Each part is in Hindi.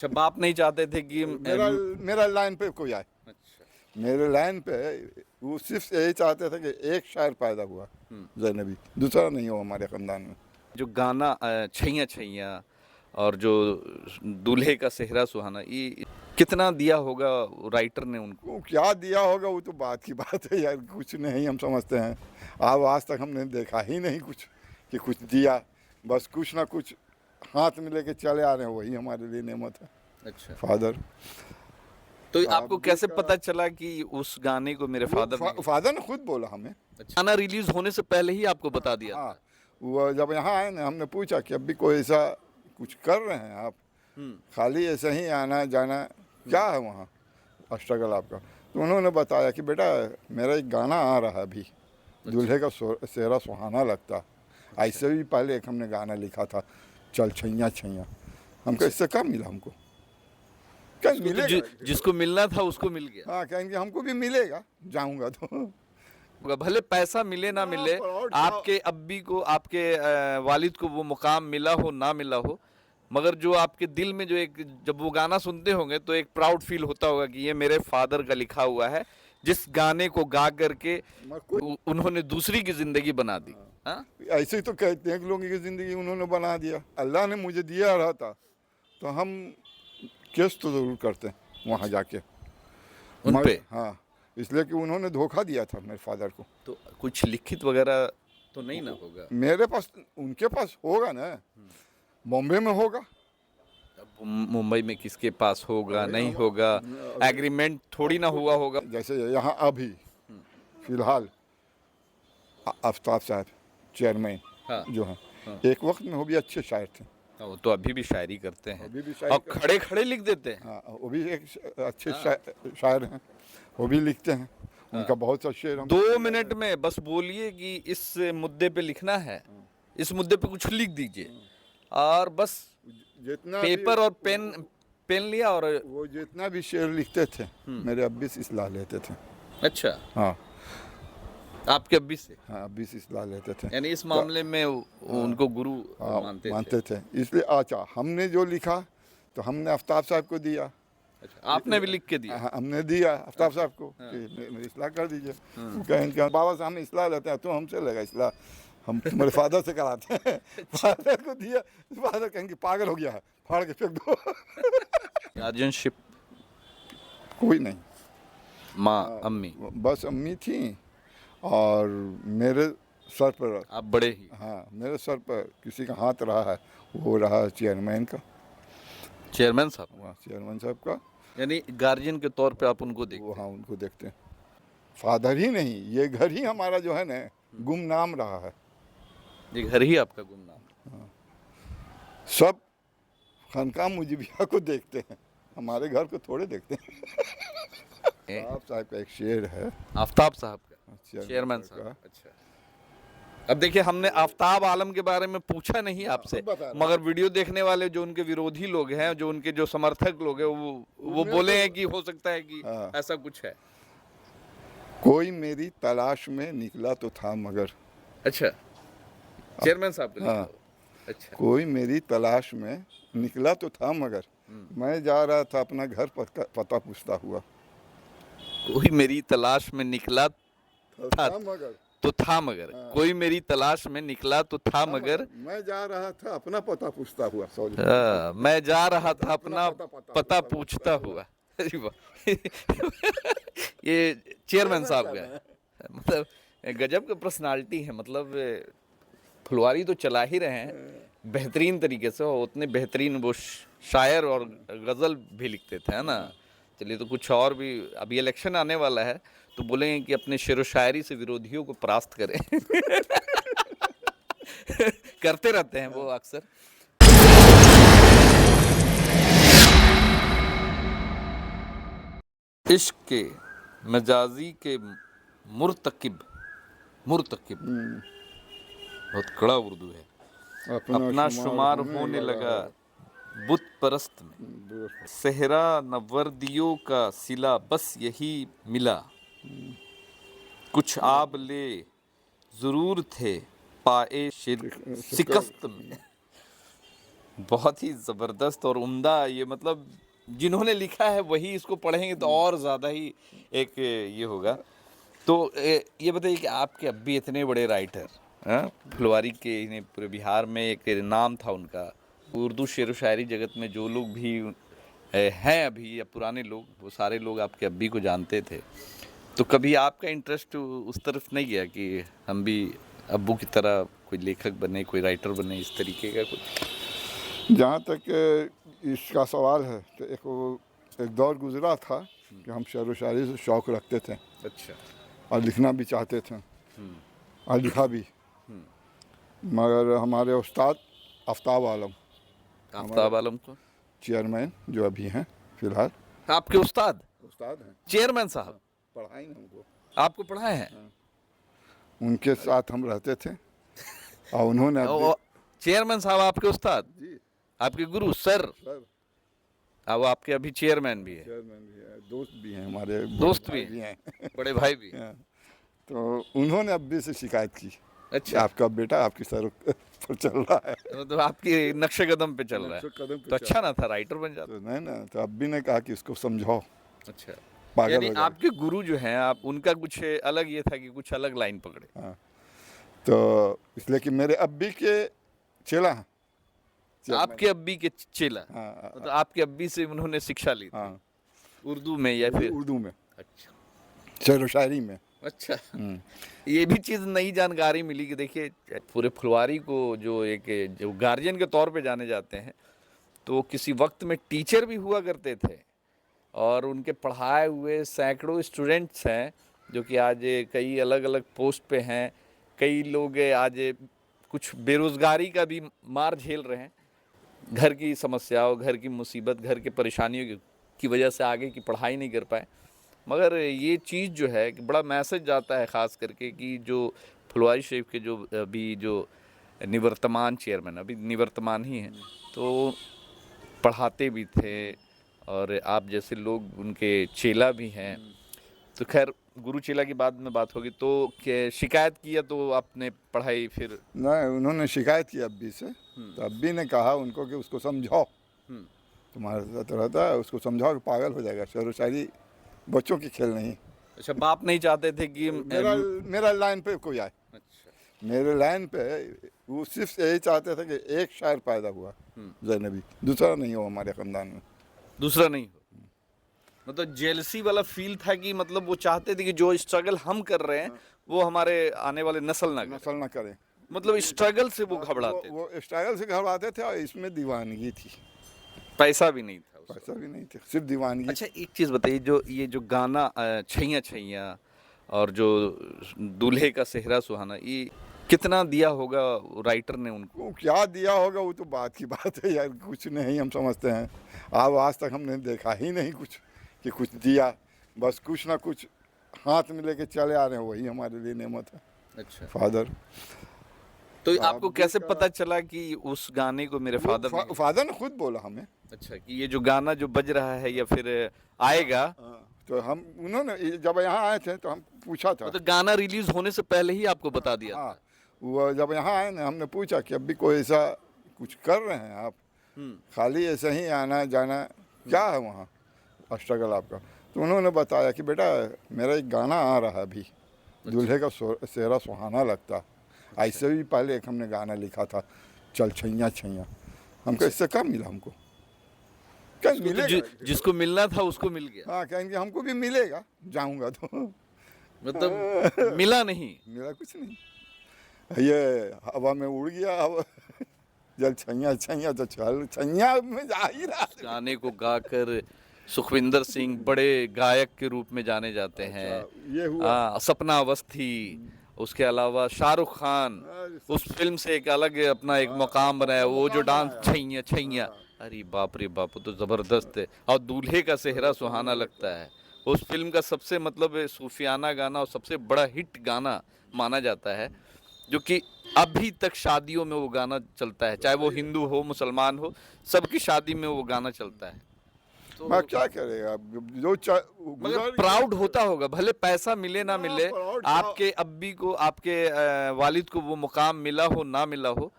जब आप नहीं चाहते थे कि मेरा मेरा लाइन पे कोई आए, अच्छा। मेरे लाइन पे वो सिर्फ यही चाहते थे कि एक शायर पैदा हुआ ज़ैनबी, दूसरा नहीं हो हमारे ख़ानदान में। जो गाना छैया छैया और जो दूल्हे का सेहरा सुहाना, ये कितना दिया होगा राइटर ने उनको? वो क्या दिया होगा वो तो बात की बात है यार, कुछ नहीं हम समझते हैं। अब आज तक हमने देखा ही नहीं कुछ कि कुछ दिया, बस कुछ ना कुछ हाथ में लेके चले आ रहे हैं, वही हमारे लिए नेमत है। अच्छा। फादर, तो आपको अब कैसे जिसका- पता चला कि उस गाने को मेरे फादर ने? फादर ने खुद बोला हमें। अच्छा। गाना रिलीज होने से पहले ही आपको बता दिया हाँ, था? वो जब यहाँ आए ना, हमने पूछा कि अभी कोई ऐसा कुछ कर रहे हैं आप, खाली ऐसे ही आना जाना, क्या है वहाँ स्ट्रगल आपका? तो उन्होंने बताया कि बेटा मेरा एक गाना आ रहा है अभी, दूल्हे का सेहरा सुहाना लगता। ऐसे भी पहले एक हमने गाना लिखा था, चल छैया छैया। हमको इससे क्या मिला? हमको क्या मिलेगा? जिसको मिलना था उसको मिल गया। हाँ, कहेंगे हमको भी मिलेगा, जाऊंगा तो। भले पैसा मिले ना मिले, आपके अब्बी को, आपके वालिद को वो मुकाम मिला हो ना मिला हो, मगर जो आपके दिल में जो एक, जब वो गाना सुनते होंगे तो एक प्राउड फील होता होगा कि ये मेरे फादर का लिखा हुआ है, जिस गाने को गा करके उन्होंने दूसरी की जिंदगी बना दी। हाँ? ऐसे ही तो कहते हैं कि लोगों की ज़िंदगी उन्होंने बना दिया। अल्लाह ने मुझे दिया रहा था तो हम केस तो ज़रूर करते हैं वहाँ जाके उन पे हाँ, इसलिए कि उन्होंने धोखा दिया था मेरे फादर को। तो कुछ लिखित वगैरह तो नहीं ना होगा? मेरे पास, उनके पास होगा ना, बॉम्बे में होगा। अब मुंबई में किसके पास होगा नहीं होगा, एग्रीमेंट थोड़ी ना हुआ होगा। जैसे यहाँ अभी फिलहाल आफ्ताब साहब चेयरमैन हाँ। जो हैं, हाँ। एक वक्त में वो भी अच्छे शायर थे। वो तो अभी भी शायरी करते हैं, अभी भी शायरी और करते खड़े खड़े लिख देते हैं। हाँ, वो भी एक अच्छे शायर हैं, वो भी लिखते हैं। उनका बहुत सा शेर 2 मिनट में बस बोलिए कि इस मुद्दे पे लिखना है, इस मुद्दे पे कुछ लिख दीजिए, और बस जितना पेपर और पेन पेन लिया और वो जितना भी शेर लिखते थे मेरे अब्बी से इसलाह लेते थे। अच्छा। हाँ आपके अब्बी से? हाँ, अब्बी से इसलाह लेते थे। यानी इस मामले में उनको गुरु हाँ, मानते थे। इसलिए अच्छा, हमने जो लिखा तो हमने आफ्ताब साहब को दिया। अच्छा, आपने भी लिख के दिया? हाँ, हमने दिया आफ्ताब साहब को कि मेरी इस्लाह कर दीजिए। वो कहेंगे बाबा साहब हमें इस्लाह लेते हैं, तो हमसे लेगा इस्लाह, हम तुम्हारे फादर से कराते हैं। फादर को दिया, फादर कहेंगे पागल हो गया है, फाड़ के फेंक दो। गार्जियनशिप कोई नहीं, माँ अम्मी? बस अम्मी थी और मेरे सर पर, आप बड़े ही? हाँ, मेरे सर पर किसी का हाथ रहा है, वो रहा चेयरमैन का, चेयरमैन साहब? वहाँ चेयरमैन साहब का। यानी गार्जियन के तौर पे आप उनको वो देखते हाँ, उनको देखते हैं। फादर ही नहीं, ये घर ही हमारा जो है ना गुमनाम रहा है। हैं? ये घर ही आपका गुमनाम है। सब खानकाह मुजीबिया को देखते हैं, हमारे घर को थोड़े देखते हैं। आप साहब का एक शेर है, आफ्ताब साहब का, चेयरमैन का। साहब। अच्छा। अब देखिए, हमने आफ्ताब आलम के बारे में पूछा नहीं आपसे, मगर वीडियो देखने वाले जो उनके विरोधी लोग हैं, जो उनके जो समर्थक लोग हैं, वो बोले हैं कि हो सकता है कि ऐसा कुछ है। कोई मेरी तलाश में निकला तो था मगर। अच्छा, चेयरमैन साहब का लिखा हाँ। हुआ। अच्छा। कोई मेरी तलाश में निकला तो था मगर, मैं जा रहा था अपना घर पता पूछता हुआ। कोई मेरी तलाश में निकला था मगर, तो था मगर, कोई मेरी तलाश में निकला तो था मगर, मैं जा रहा था अपना पता पूछता हुआ। सॉरी, मैं जा रहा था अपना पता पूछता हुआ। अरे वाह। ये चेयरमैन साहब का है। मतलब गजब का पर्सनालिटी है। मतलब फुलवारी तो चला ही रहे हैं बेहतरीन तरीके से, और उतने बेहतरीन वो शायर और गज़ल भी लिखते थे, है ना। चलिए, तो कुछ और भी, अभी इलेक्शन आने वाला है तो बोलेंगे कि अपने शेर व शायरी से विरोधियों को परास्त करें। करते रहते हैं वो अक्सर। इश्क के मजाजी के मुर्तकिब, मुर्तकिब बहुत कड़ा उर्दू है। अपना शुमार होने लगा बुत परस्त में, सेहरा न वर्दियों का सिला बस यही मिला। कुछ आब ले ज़रूर थे पाए शिकस्त में। बहुत ही ज़बरदस्त और उम्दा, ये मतलब जिन्होंने लिखा है वही इसको पढ़ेंगे तो और ज़्यादा ही एक ये होगा। तो ये बताइए कि आपके अब्बी इतने बड़े राइटर, हाँ, फुलवारी के इन्हें पूरे बिहार में एक नाम था उनका। उर्दू शेर व शायरी जगत में जो लोग भी हैं अभी या पुराने लोग, वो सारे लोग आपके अब्बी को जानते थे। तो कभी आपका इंटरेस्ट उस तरफ नहीं गया कि हम भी अब्बू की तरह कोई लेखक बने, कोई राइटर बने, इस तरीके का कुछ? जहाँ तक इसका सवाल है तो एक दौर गुजरा था कि हम शेर व शायरी से शौक़ रखते थे अच्छा। और लिखना भी चाहते थे और लिखा भी। मगर हमारे उस्ताद आफ्ताब आलम, आफ्ताब आलम को चेयरमैन जो अभी हैं फिलहाल, आपके उस्ताद हैं, चेयरमैन साहब पढ़ाई हमको, आपको पढ़ाए हैं? उनके साथ हम रहते थे और उन्होंने चेयरमैन साहब आपके उस्ताद, जी आपके गुरु सर, अब आपके अभी चेयरमैन भी है, चेयरमैन भी है, दोस्त भी हैं, हमारे दोस्त भी हैं, बड़े भाई भी। तो उन्होंने अब्बी से शिकायत की, अच्छा, आपका बेटा आपकी सर पर चल रहा है, तो आपकी नक्शे कदम पे चल रहा है, तो अच्छा ना था, राइटर बन जाता? तो नहीं ना, तो अब्बी ने कहा कि इसको समझाओ। अच्छा, पागल यानी हो जाएगा। आपके गुरु जो हैं, आप उनका कुछ अलग ये था कि कुछ अलग लाइन पकड़े। हाँ, तो इसलिए कि मेरे अब्बी के चेला हैं, आपके अब्बी के चेला, हाँ, मतलब आपके अब्बी से उन्होंने शिक्षा ली थी, हाँ, उर्दू में या फिर उर्दू में, अच्छा शेर व शायरी में। अच्छा, ये भी चीज़ नई जानकारी मिली कि देखिए पूरे फुलवारी को जो गार्जियन के तौर पे जाने जाते हैं, तो किसी वक्त में टीचर भी हुआ करते थे और उनके पढ़ाए हुए सैकड़ों स्टूडेंट्स हैं जो कि आज कई अलग अलग पोस्ट पे हैं। कई लोग आज कुछ बेरोज़गारी का भी मार झेल रहे हैं, घर की समस्याओं, घर की मुसीबत, घर की परेशानियों की वजह से आगे की पढ़ाई नहीं कर पाए। मगर ये चीज़ जो है कि बड़ा मैसेज जाता है ख़ास करके कि जो फुलवारी शरीफ के जो अभी जो निवर्तमान चेयरमैन, अभी निवर्तमान ही हैं, तो पढ़ाते भी थे और आप जैसे लोग उनके चेला भी हैं। तो खैर गुरु चेला की बाद में बात होगी, तो शिकायत किया तो आपने पढ़ाई फिर? नहीं, उन्होंने शिकायत की अब्बी से, तो अब्बी ने कहा उनको कि उसको समझाओ, तुम्हारे साथ रहता है, उसको समझाओ कि पागल हो जाएगा, शेर व शायरी बच्चों की खेल नहीं। अच्छा, बाप नहीं चाहते थे कि मेरा लाइन पे कोई आए। अच्छा, मेरे लाइन पे वो सिर्फ यही चाहते थे कि एक शायर पैदा हुआ ज़ैनबी, दूसरा नहीं हो हमारे ख़ानदान में, दूसरा नहीं हो। मतलब जेलसी वाला फील था कि मतलब वो चाहते थे कि जो स्ट्रगल हम कर रहे हैं वो हमारे आने वाले नस्ल ना करें। मतलब स्ट्रगल से वो घबराते थे। वो स्ट्रगल से घबराते थे और इसमें दीवानगी थी, पैसा भी नहीं था उसमें। पैसा भी नहीं था, सिर्फ दीवानगी। अच्छा, एक चीज़ बताइए, जो ये जो गाना छैया छैया और जो दूल्हे का सेहरा सुहाना, ये कितना दिया होगा राइटर ने उनको? वो क्या दिया होगा वो तो बात की बात है यार, कुछ नहीं हम समझते हैं। अब आज तक हमने देखा ही नहीं कुछ कि कुछ दिया, बस कुछ ना कुछ हाथ में लेके चले आ रहे हैं, वही हमारे लिए नेमत है। अच्छा, फादर। तो आपको कैसे पता चला कि उस गाने को मेरे फादर ने? फादर ने खुद बोला हमें। अच्छा, कि ये जो गाना जो बज रहा है या फिर आएगा, तो हम उन्होंने जब यहाँ आए थे तो हम पूछा था, तो गाना रिलीज होने से पहले ही आपको बता दिया था? वो जब यहाँ आए ना, हमने पूछा कि अभी कोई ऐसा कुछ कर रहे हैं आप, खाली ऐसे ही आना जाना, क्या है वहाँ स्ट्रगल आपका? तो उन्होंने बताया कि बेटा मेरा एक गाना आ रहा है अभी, दूल्हे का सेहरा सुहाना लगता। ऐसे भी पहले एक हमने गाना लिखा था, चल छैया छैया। हमको इससे क्या मिला? हमको क्या मिलेगा? जिसको मिलना था उसको मिल गया। हाँ, कहेंगे हमको भी मिलेगा, जाऊंगा तो। मतलब मिला नहीं? मिला कुछ नहीं, ये हवा में उड़ गया। अब जल छैया छैया तो चल छैया में जा ही रहा। गाने को गाकर सुखविंदर सिंह बड़े गायक के रूप में जाने जाते हैं। ये हुआ सपना अवस्थी, उसके अलावा शाहरुख खान, उस फिल्म से एक अलग अपना एक मकाम बनाया, वो जो डांस छैया छैया, अरे बाप रे बाप, तो ज़बरदस्त है। और दूल्हे का सेहरा सुहाना लगता है, उस फिल्म का सबसे मतलब सूफियाना गाना और सबसे बड़ा हिट गाना माना जाता है, जो कि अभी तक शादियों में वो गाना चलता है, चाहे वो हिंदू हो मुसलमान हो, सबकी शादी में वो गाना चलता है। तो मैं क्या करेगा जो मगर प्राउड होता होगा, भले पैसा मिले ना मिले, आपके अब्बी को, आपके वालिद को वो मुकाम मिला हो ना मिला हो,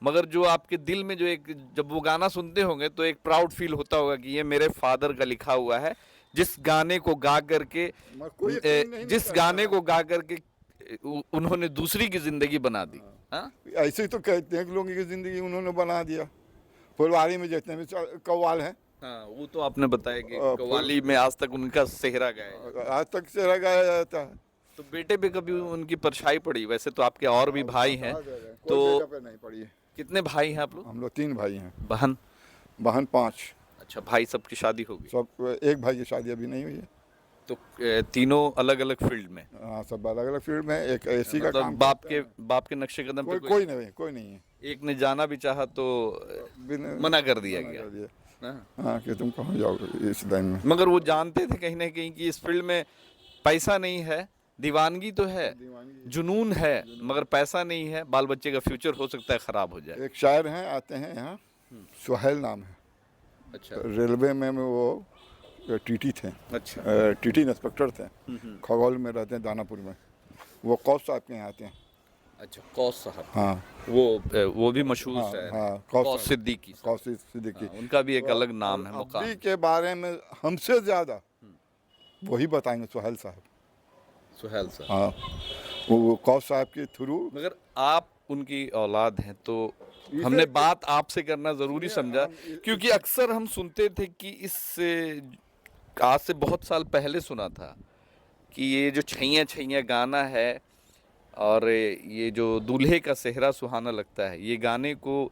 मगर जो आपके दिल में जो एक, जब वो गाना सुनते होंगे तो एक प्राउड फील होता होगा कि ये मेरे फादर का लिखा हुआ है, जिस गाने को गा करके मगर कोई यकीन नहीं जिस करता गाने को गा करके उन्होंने दूसरी की जिंदगी बना दी। हाँ, ऐसे ही तो कहते हैं कि लोगों की ज़िंदगी उन्होंने बना दिया। फुलवारी में जितने भी कव्वाल हैं, हाँ, वो तो आपने बताया कि कव्वाली में आज तक उनका सेहरा गाया है। आज तक से गाया जाता है। तो बेटे पे कभी उनकी परछाई पड़ी? वैसे तो आपके और भी भाई हैं, कोई तो बेटा पे नहीं पड़ी है। कितने भाई हैं आप लोग? हम लोग 3 भाई हैं, बहन? बहन 5। अच्छा, भाई सबकी शादी हो गई? सब, एक भाई की शादी अभी नहीं हुई है। तो तीनों अलग अलग फील्ड में? हाँ, सब अलग अलग फील्ड में। एक एसी का मतलब काम बाप के नक्शे कदम पे कोई नहीं है। एक ने जाना भी चाहा तो मना कर दिया गया। कर दिया। हाँ। हाँ, कि तुम कहाँ जाओगे इस लाइन में। मगर वो जानते थे कहीं ना कहीं कि इस फील्ड में पैसा नहीं है, दीवानगी तो है, जुनून है, मगर पैसा नहीं है, बाल बच्चे का फ्यूचर हो सकता है खराब हो जाए। एक शायर हैं, आते हैं यहाँ, सुहेल नाम है। अच्छा। रेलवे में वो टीटी थे। अच्छा। टीटी इंस्पेक्टर थे, खगौल में रहते हैं, दानापुर में। वो कौस साहब के यहाँ आते हैं। अच्छा, कौस साहब। हाँ, वो भी मशहूर शायर हैं। हाँ, कौस सिद्दीकी साहब। कौस सिद्दीकी। हाँ, उनका भी एक अलग नाम है, मुकाम। अभी के बारे में हमसे ज़्यादा वही बताएंगे, सुहेल साहब। सुहेल साहब। हाँ, वो कौस साहब के थ्रू। मगर आप उनकी औलाद हैं तो हमने बात आपसे करना ज़रूरी समझा, क्योंकि अक्सर हम सुनते थे कि इस आज से बहुत साल पहले सुना था कि ये जो छैया छैया गाना है और ये जो दूल्हे का सेहरा सुहाना लगता है, ये गाने को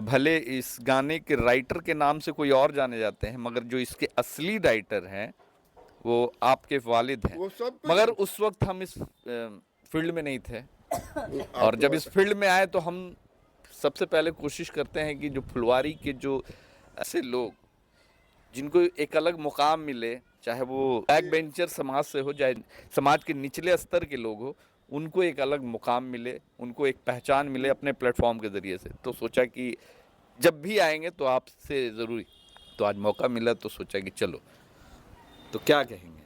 भले इस गाने के राइटर के नाम से कोई और जाने जाते हैं, मगर जो इसके असली राइटर हैं वो आपके वालिद हैं। वो सब मगर उस वक्त हम इस फील्ड में नहीं थे, और जब इस फील्ड में आए तो हम सबसे पहले कोशिश करते हैं कि जो फुलवारी के जो ऐसे लोग जिनको एक अलग मुकाम मिले, चाहे वो बैक बेंचर समाज से हो, चाहे समाज के निचले स्तर के लोग हो, उनको एक अलग मुकाम मिले, उनको एक पहचान मिले अपने प्लेटफॉर्म के ज़रिए से। तो सोचा कि जब भी आएंगे तो आपसे ज़रूरी, तो आज मौका मिला तो सोचा कि चलो। तो क्या कहेंगे?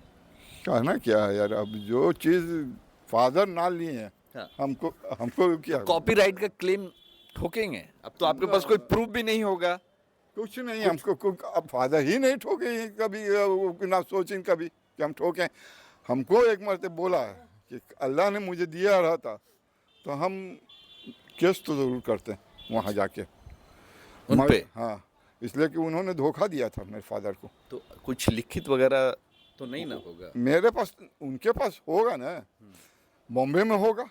कहना क्या है यार, अब जो चीज़ फादर ना लिए हैं, हाँ। हमको क्या कॉपीराइट का क्लेम ठोकेंगे? अब तो आपके पास कोई प्रूफ भी नहीं होगा। कुछ नहीं, हमको अब फादर ही नहीं ठोके कभी, ना सोचें कभी कि हम ठोकें। हमको एक मरते बोला है कि अल्लाह ने मुझे दिया रहा था तो हम केस तो ज़रूर करते हैं वहाँ जाके उन पे? हाँ, इसलिए कि उन्होंने धोखा दिया था मेरे फादर को। तो कुछ लिखित वगैरह तो नहीं ना होगा? मेरे पास, उनके पास होगा ना, बॉम्बे में होगा।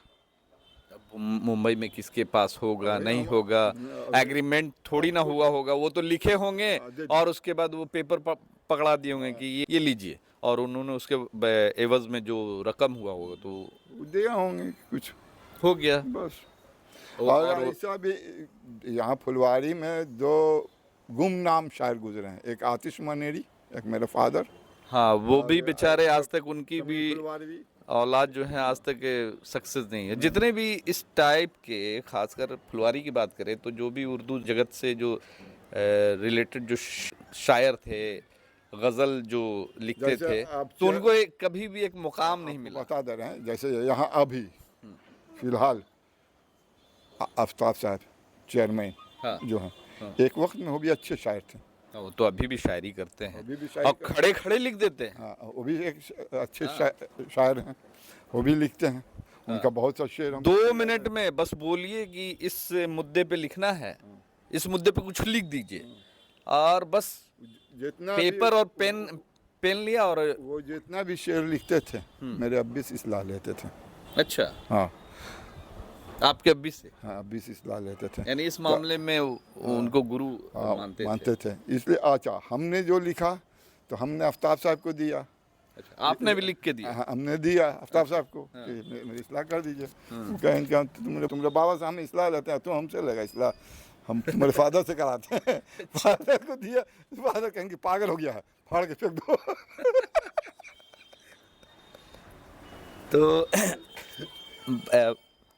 अब मुंबई में किसके पास होगा, नहीं होगा, एग्रीमेंट थोड़ी ना हुआ होगा। वो तो लिखे होंगे और उसके बाद वो पेपर पकड़ा दिए होंगे कि ये लीजिए, और उन्होंने उसके एवज में जो रकम हुआ होगा तो दिया होंगे, कुछ हो गया बस। और ऐसा भी यहाँ फुलवारी में 2 गुमनाम शायर गुजरे हैं, एक आतिश मनेरी, एक मेरे फादर। हाँ, वो भी बेचारे आज तक उनकी भी फुलवारी औलाद जो है आज तक सक्सेस नहीं है। जितने भी इस टाइप के, खासकर फुलवारी की बात करें तो जो भी उर्दू जगत से जो रिलेटेड जो शायर थे, गज़ल जो लिखते थे, तो उनको कभी भी एक मुकाम नहीं मिला। बता दे रहे हैं, जैसे यहाँ अभी फिलहाल आफ्ताब साहब चेयरमैन हाँ। जो हैं, एक वक्त में वो भी अच्छे शायर थे। वो तो अभी भी शायरी करते हैं, अभी भी और खड़े खड़े लिख देते हैं। हाँ, वो भी एक अच्छे शायर हैं, वो भी लिखते हैं। उनका बहुत सा शेर 2 मिनट में बस बोलिए कि इस मुद्दे पे लिखना है, इस मुद्दे पे कुछ लिख दीजिए, और बस जितना पेपर और पेन लिया और वो जितना भी शेर लिखते थे मेरे अब्बी से इस्लाह लेते थे। अच्छा, हाँ, आपके अब्बी से? हाँ, अब्बी से इस्लाह लेते थे, यानी इस मामले में उनको गुरु मानते थे। इसलिए अच्छा, हमने जो लिखा तो हमने आफ्ताब साहब को दिया। अच्छा, आपने भी लिख के दिया? हाँ, हमने दिया आफ्ताब साहब को कि मेरी इस्लाह कर दीजिए। वो कहेंगे तुम्हारे बाबा से हम इस्लाह लेते हैं, तो हमसे लेगा इस्लाह, हम तुम्हारे फादर से कराते हैं। फादर को दिया, फादर कहेंगे पागल हो गया है, फाड़ के फेंक दो। तो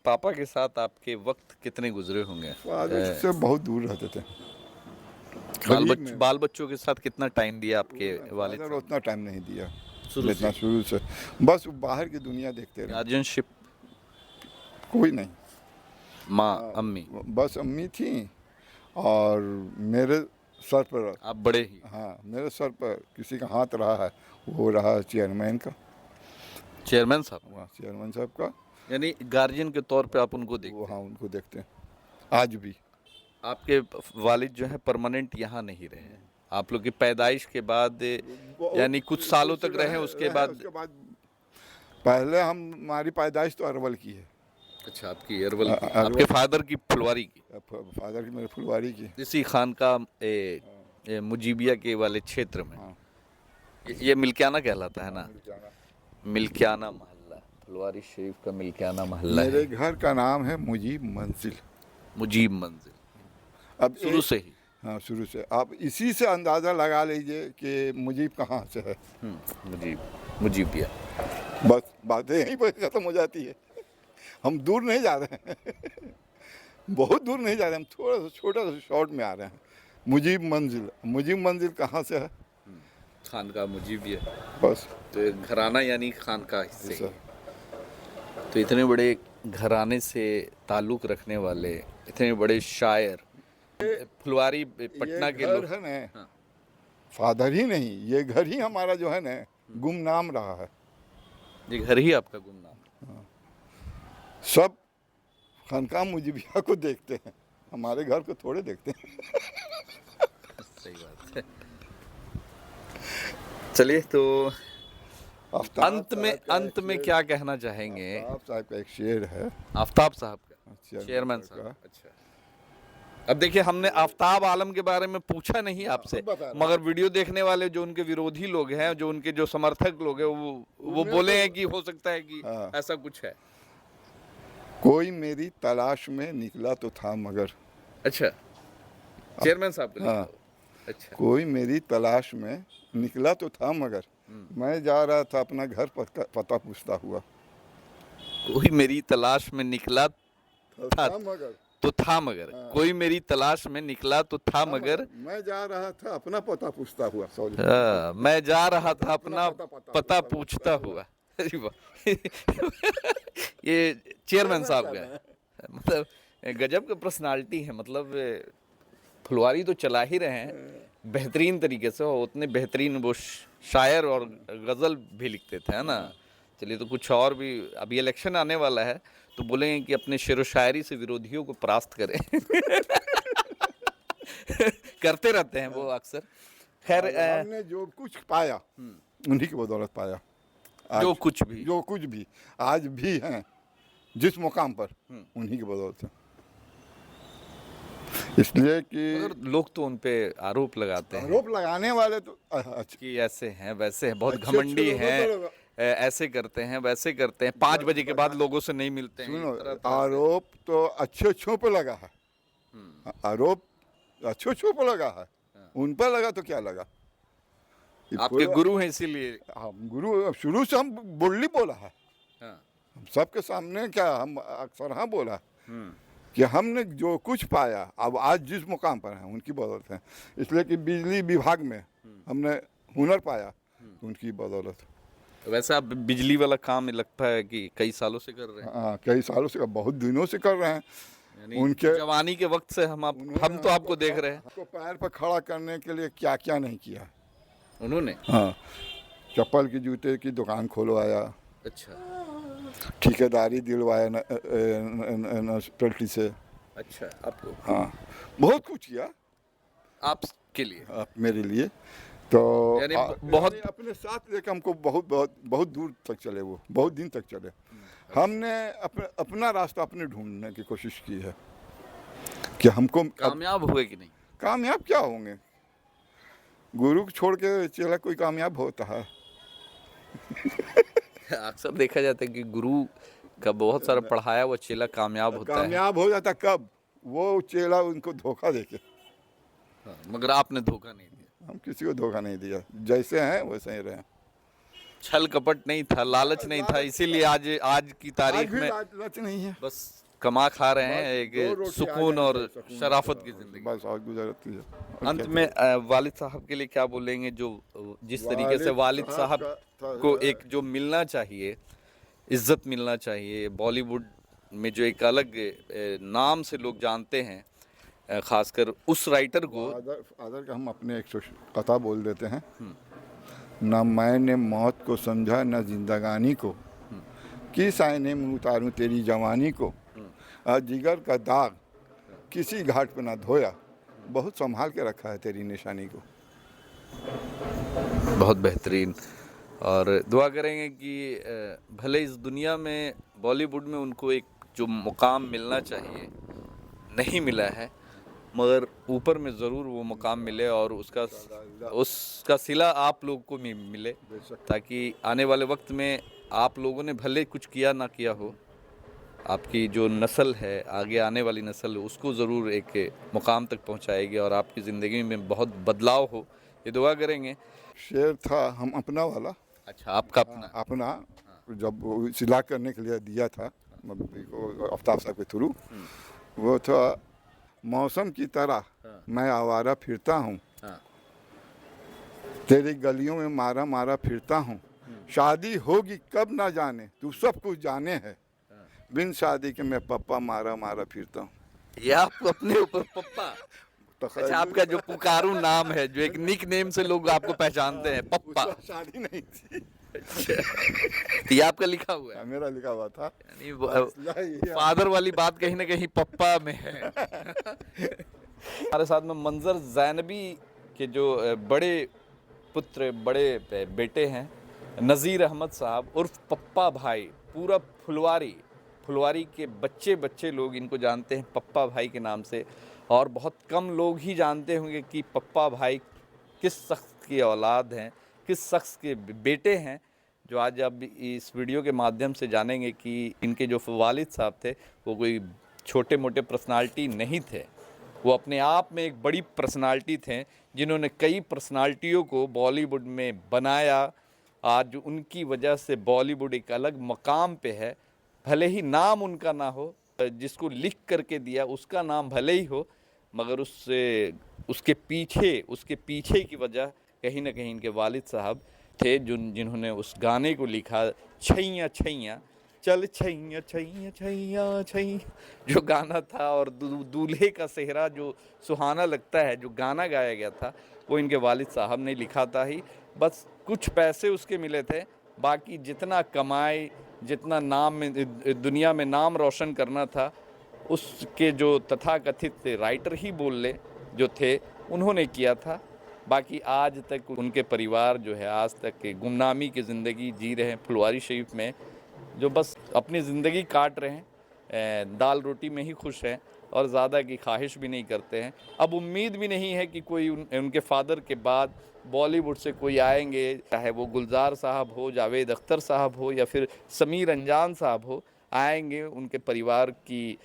पापा के साथ आपके वक्त कितने गुजरे होंगे? फादर से बहुत दूर रहते थे। बाल बच्चों के साथ कितना टाइम दिया आपके वालिद? उतना टाइम नहीं दिया जितना शुरू से, बस बाहर की दुनिया देखते रहे। गार्जियनशिप कोई नहीं। माँ अम्मी, बस अम्मी थी और मेरे सर पर, आप बड़े ही। हाँ मेरे सर पर किसी का हाथ रहा है, वो रहा चेयरमैन का, चेयरमैन साहब, वहाँ चेयरमैन साहब का। यानी गार्जियन के तौर पे आप उनको वो देखते हाँ उनको देखते हैं आज भी। हैं। आपके वालिद जो है परमानेंट यहाँ नहीं रहे हैं, आप लोग की पैदाइश के बाद यानी कुछ सालों तक रहे, उसके बाद। पहले हमारी पैदाइश तो अरवल की है। अच्छा, आपकी अरवल की, अरवल। आपके फादर की फुलवारी की, फादर की मेरे फुलवारी की। इसी खानका मुजीबिया के वाले क्षेत्र में। हाँ। ये मिल्कियाना कहलाता है ना, मिल्कियाना मोहल्ला, फुलवारी शरीफ का मिल्कियाना मोहल्ला मेरे है। घर का नाम है मुजीब मंजिल। मुजीब मंजिल, अब शुरू से ही। हाँ शुरू से। आप इसी से अंदाज़ा लगा लीजिए कि मुजीब कहाँ से है। मुजीब, मुजीबिया। बस बातें यहीं पर ख़त्म हो जाती है। हम दूर नहीं जा रहे हैं बहुत दूर नहीं जा रहे, हम थोड़ा सा छोटा सा शॉर्ट में आ रहे हैं। मुजीब मंजिल, मुजीब मंजिल कहाँ से है? खानका मुजीबिया, बस तो घराना यानी खानका हिस्से ऐसा। ही। तो इतने बड़े घराने से ताल्लुक़ रखने वाले इतने बड़े शायर, फुलवारी पटना के घर लोग। है ना, हाँ। फादर ही नहीं, ये घर ही हमारा जो है ना गुमनाम रहा है। ये घर ही आपका गुमनाम है। सब खानकाह मुजीबिया को देखते हैं, हमारे घर को थोड़े देखते हैं। सही बात है। चलिए, तो अंत में क्या कहना चाहेंगे? आफ्ताब साहब का एक शेर है। आफ्ताब साहब का, चेयरमैन का। साहब। अच्छा, अब देखिए, हमने आफ्ताब आलम के बारे में पूछा नहीं आपसे, मगर वीडियो देखने वाले जो उनके विरोधी लोग हैं, जो उनके जो समर्थक लोग हैं, वो बोले हैं कि हो सकता है कि ऐसा कुछ है। कोई मेरी तलाश में निकला तो था मगर। अच्छा, चेयरमैन साहब का लिखा हाँ। हुआ। अच्छा, कोई मेरी तलाश में निकला तो था मगर, मैं जा रहा था अपना घर पता पूछता हुआ। कोई मेरी तलाश में निकला था मगर, तो था मगर, कोई मेरी तलाश में निकला तो था मगर, मैं जा रहा था अपना पता पूछता हुआ। सॉरी, मैं जा रहा था अपना पता पूछता हुआ। अरे वाह। ये चेयरमैन साहब का है। मतलब गजब का पर्सनालिटी है। मतलब फुलवारी तो चला ही रहे हैं बेहतरीन तरीके से, और उतने बेहतरीन वो शायर और गज़ल भी लिखते थे, है ना। चलिए, तो कुछ और भी, अभी इलेक्शन आने वाला है तो बोलेंगे कि अपने शेर व शायरी से विरोधियों को परास्त करें। करते रहते हैं वो अक्सर। खैर, हमने जो कुछ पाया उन्हीं की बदौलत पाया। जो कुछ भी आज भी हैं जिस मुकाम पर, उन्हीं की बदौलत है। इसलिए कि मगर लोग तो उन पे आरोप लगाते हैं, आरोप लगाने वाले तो अच्छा, कि ऐसे हैं वैसे हैं, बहुत अच्छे घमंडी लोगों हैं, को ऐसे करते हैं वैसे करते हैं, 5 बजे के बाद लोगों से नहीं मिलते हैं। सुनो, तरह तरह से। आरोप तो अच्छे पे लगा है। आरोप अच्छे पे लगा है, उन पर लगा तो क्या लगा? ये आपके पूरा- गुरु हैं इसीलिए। हम गुरु शुरू से हम बोली बोला है, हाँ। हम सबके सामने क्या हम अक्सर हाँ बोला कि हमने जो कुछ पाया अब आज जिस मुकाम पर हैं उनकी बदौलत है। इसलिए कि बिजली विभाग में हमने हुनर पाया तो उनकी बदौलत। वैसे आप बिजली वाला काम लगता है कि कई सालों से कर रहे हैं, हाँ कई सालों से, बहुत दिनों से कर रहे हैं। यानी उनके जवानी के वक्त से हम तो आपको देख रहे हैं। हमको पैर पर खड़ा करने के लिए क्या क्या नहीं किया उन्होंने। हाँ, चप्पल की जूते की दुकान खोलवाया, अच्छा, ठेकेदारी दिलवाया म्यूनसिपैलिटी से। अच्छा, आपको। हाँ, बहुत कुछ किया आपके लिए, मेरे लिए तो यानी बहुत यानी अपने साथ लेकर हमको बहुत बहुत बहुत दूर तक चले, वो बहुत दिन तक चले। हमने अपना रास्ता अपने ढूंढने की कोशिश की है कि हमको कामयाब हुए कि नहीं? कामयाब क्या होंगे? गुरु को छोड़ के चला कोई कामयाब होता है? अक्सर देखा जाता है कि गुरु का बहुत सारा पढ़ाया हुआ चेला कामयाब होता है। कामयाब हो जाता कब? वो चेला उनको धोखा देके। हाँ, मगर आपने धोखा नहीं दिया। हम किसी को धोखा नहीं दिया, जैसे हैं वैसे ही रहे। छल कपट नहीं था, लालच नहीं था, इसीलिए आज की तारीख में लालच नहीं है, बस कमा खा रहे हैं दो एक रोटी सुकून आ और जाए, सुकून शराफत की जिंदगी। बस और गुजरती है। अंत में वालिद साहब के लिए क्या बोलेंगे, जो जिस तरीके से वालिद साहब को एक जो मिलना चाहिए, इज्जत मिलना चाहिए, बॉलीवुड में जो एक अलग नाम से लोग जानते हैं, खासकर उस राइटर को। आदर का हम अपने एक कथा बोल देते हैं। न मैंने मौत को समझा न जिंदगानी को, किस आईने में उतारूं तेरी जवानी को, जिगर का दाग किसी घाट पे ना धोया, बहुत संभाल के रखा है तेरी निशानी को। बहुत बेहतरीन। और दुआ करेंगे कि भले इस दुनिया में बॉलीवुड में उनको एक जो मुकाम मिलना चाहिए नहीं मिला है, मगर ऊपर में ज़रूर वो मुकाम मिले और उसका सिला आप लोग को भी मिले, ताकि आने वाले वक्त में आप लोगों ने भले कुछ किया ना किया हो, आपकी जो नस्ल है, आगे आने वाली नस्ल, उसको ज़रूर एक मुकाम तक पहुंचाएगी और आपकी ज़िंदगी में बहुत बदलाव हो, ये दुआ करेंगे। शेर था हम अपना वाला। अच्छा, आपका अपना जब वो सिला करने के लिए दिया था आफ्ताब साहब के थ्रू, वो था मौसम की तरह मैं आवारा फिरता हूँ, तेरी गलियों में मारा मारा फिरता हूँ, शादी होगी कब ना जाने तू सब कुछ जाने है, बिन शादी के मैं पप्पा मारा मारा फिरता हूँ। ये आप अपने ऊपर पप्पा। अच्छा, आपका जो पुकारू नाम है, जो एक निक नेम से लोग आपको पहचानते हैं, पप्पा। शादी नहीं थी। ये आपका लिखा हुआ है? मेरा लिखा हुआ था। यानी फादर वाली बात कहीं ना कहीं पप्पा में है। हमारे साथ में मंजर ज़ैनबी के जो बड़े पुत्र, बड़े बेटे हैं, नज़ीर अहमद साहब उर्फ पप्पा भाई। पूरा फुलवारी के बच्चे लोग इनको जानते हैं पप्पा भाई के नाम से, और बहुत कम लोग ही जानते होंगे कि पप्पा भाई किस शख्स की औलाद हैं, किस शख्स के बेटे हैं, जो आज अब इस वीडियो के माध्यम से जानेंगे कि इनके जो वालिद साहब थे वो कोई छोटे मोटे पर्सनालिटी नहीं थे, वो अपने आप में एक बड़ी पर्सनालिटी थे, जिन्होंने कई पर्सनालिटियों को बॉलीवुड में बनाया। आज उनकी वजह से बॉलीवुड एक अलग मकाम पे है। भले ही नाम उनका ना हो, जिसको लिख करके दिया उसका नाम भले ही हो, मगर उसके पीछे की वजह कहीं ना कहीं इनके वालिद साहब थे, जिन्होंने उस गाने को लिखा, छैया छैया चल छैया छैया छैया छैया, जो गाना था, और दूल्हे का सेहरा जो सुहाना लगता है, जो गाना गाया गया था, वो इनके वालिद साहब ने लिखा था ही। बस कुछ पैसे उसके मिले थे, बाकी जितना कमाए, जितना नाम में दुनिया में नाम रोशन करना था, उसके जो तथाकथित राइटर ही बोल ले जो थे, उन्होंने किया था। बाकी आज तक उनके परिवार जो है आज तक गुमनामी की ज़िंदगी जी रहे हैं फुलवारी शरीफ में, जो बस अपनी ज़िंदगी काट रहे हैं, दाल रोटी में ही खुश हैं और ज़्यादा की ख्वाहिश भी नहीं करते हैं। अब उम्मीद भी नहीं है कि कोई उनके फादर के बाद बॉलीवुड से कोई आएंगे, चाहे वो गुलजार साहब हो, जावेद अख्तर साहब हो, या फिर समीर अंजान साहब हो, आएंगे उनके परिवार की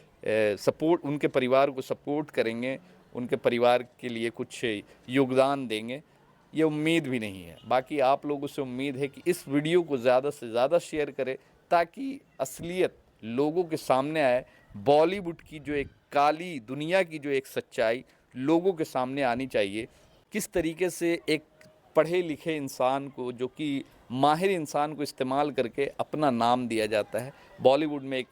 सपोर्ट, उनके परिवार को सपोर्ट करेंगे, उनके परिवार के लिए कुछ योगदान देंगे, ये उम्मीद भी नहीं है। बाकी आप लोगों से उम्मीद है कि इस वीडियो को ज़्यादा से ज़्यादा शेयर करें, ताकि असलियत लोगों के सामने आए, बॉलीवुड की जो एक काली दुनिया की जो एक सच्चाई लोगों के सामने आनी चाहिए। किस तरीके से एक पढ़े लिखे इंसान को, जो कि माहिर इंसान को इस्तेमाल करके अपना नाम दिया जाता है, बॉलीवुड में एक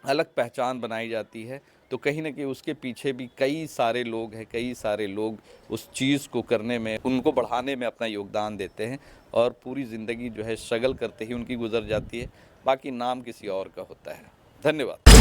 अलग पहचान बनाई जाती है, तो कहीं ना कहीं उसके पीछे भी कई सारे लोग हैं, कई सारे लोग उस चीज़ को करने में, उनको बढ़ाने में अपना योगदान देते हैं, और पूरी ज़िंदगी जो है स्ट्रगल करते ही उनकी गुजर जाती है, बाकी नाम किसी और का होता है। धन्यवाद।